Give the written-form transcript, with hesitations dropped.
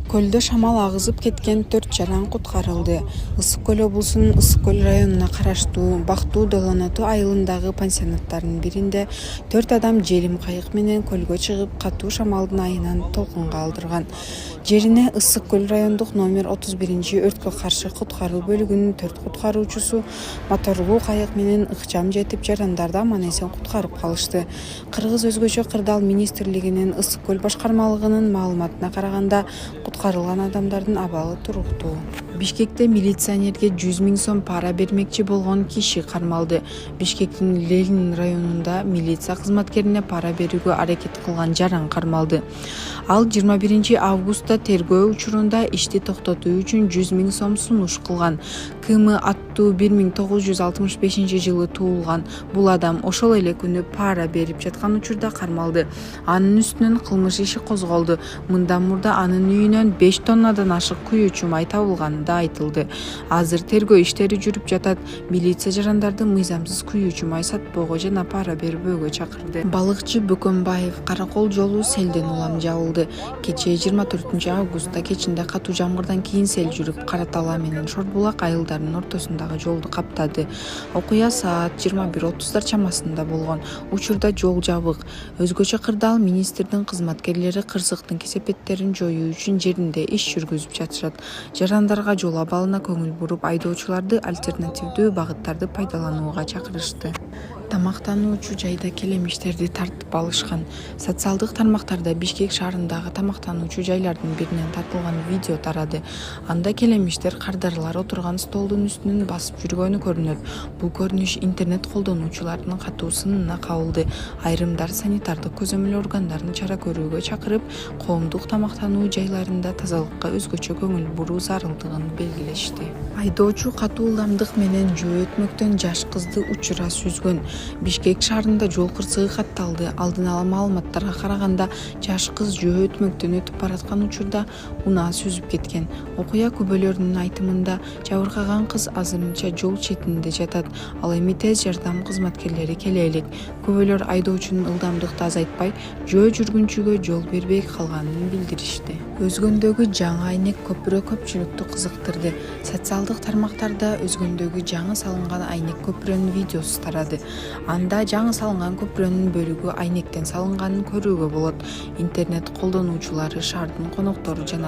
Көлдө шамал агызып кеткен 4 жаран куткарылды. Ысык көл облусунун Ысык көл районуна караштуу Бактуу Долоноту айылындагы пансионаттардын биринде 4 адам желим кайык менен көлгө чыгып, катуу шамалдын айынан толкунга алдырган. Жерине Ысык көл райондук номер 31 өрткө каршы куткаруу бөлүгүнүн 4 куткаруучусу моторлуу кайык менен ыкчам жетип, жарандарды аман-эсен куткарып калышты. Кыргыз өзгөчө кырдаал министрлигинин Ысык көл башкармалыгынын маалыматына караганда, куткарылган адамдардын абалы туруктуу. Бишкекте милиционерге 100 000 сом пара бермекчи болгон киши кармалды. Бишкектин Ленин районунда милиция кызматкерине пара берүүгө аракет кылган жаран кармалды. Ал 21 августта тергөө учурунда ишти токтотуу үчүн 100 000 сом сунуш кылган. КМ аттуу 1965 жылы туулган бул адам ошол эле күнү пара берип жаткан учурда кармалды. Анын үстүнөн кылмыш иши козголду. Мындан мурда анын үйүнөн 5 тоннадан ашык күйүүчү май табылганы да айтылды. Азыр тергөө иштери жүрүп жатат. Милиция жарандарды мыйзамсыз күйүүчү май сатпоого жана пара бербөөгө чакырды. Балыкчы Бөкөнбаев Каракол жолу селден улам жабылды. Кечээ 24 августта кечинде катуу жамгырдан кийин сел жүрүп, Кара Тала менен Шорбулак айылдарынын ортосундагы жолду каптады. Окуя саат 21:30 чамасында болгон. Учурда жол жабык. Өзгөчө кырдаал министрдин кызматкерлери кырсыктын кесепеттерин жоюу үчүн жеринде иш жүргүзүп жатышат. Жарандарга жол абалына көңүл буруп, айдоочуларды альтернативдүү багыттарды пайдаланууга чакырышты. Тамактануучу жайда келемиштерди тартып алышкан. Социалдык тармактарда Бишкек шаарындагы тамактануучу жайлардын биринен тартылган видео тарады. Анда келемиштер кардарлар отурган столдун үстүнөн басып жүргөнү көрүнөт. Бул көрүнүш интернет колдонуучулардын катуу сынына кабылды. Айрымдар санитардык көзөмөл органдарын чара көрүүгө чакырып, коомдук тамактануу жайларында тазалыкка өзгөчө көңүл буруу зарылдыгын белгилешти. Айдоочу катуу ылдамдык менен жөө өтмөктөн жаш кызды учура сүзгөн. Бишкек шаарында жол кырсыгы катталды. Алдын ала маалыматтарга караганда, жаш кыз жөө өтмөктөн өтүп бараткан учурда унаа сүзүп кеткен. Окуя күбөлөрүнүн айтымында, жабыркаган кыз азырынча жол четинде жатат. Ал эми тез жардам кызматкерлери келе элек. Күбөлөр айдоочунун ылдамдыкты азайтпай, жөө жүргүнчүгө жол бербей калганын билдиришти. Өзгөндөгү жаңы айнек көпүрө көпчүлүктү кызыктырды. Социалдык тармактарда өзгөндөгү жаңы салынган айнек көпүрөнүн видеосу тарады. Анда жаңы салынган көпүрөнүн бөлүгү айнектен салынганын көрүүгө болот. Интернет колдонуучулары шаардын коноктору жана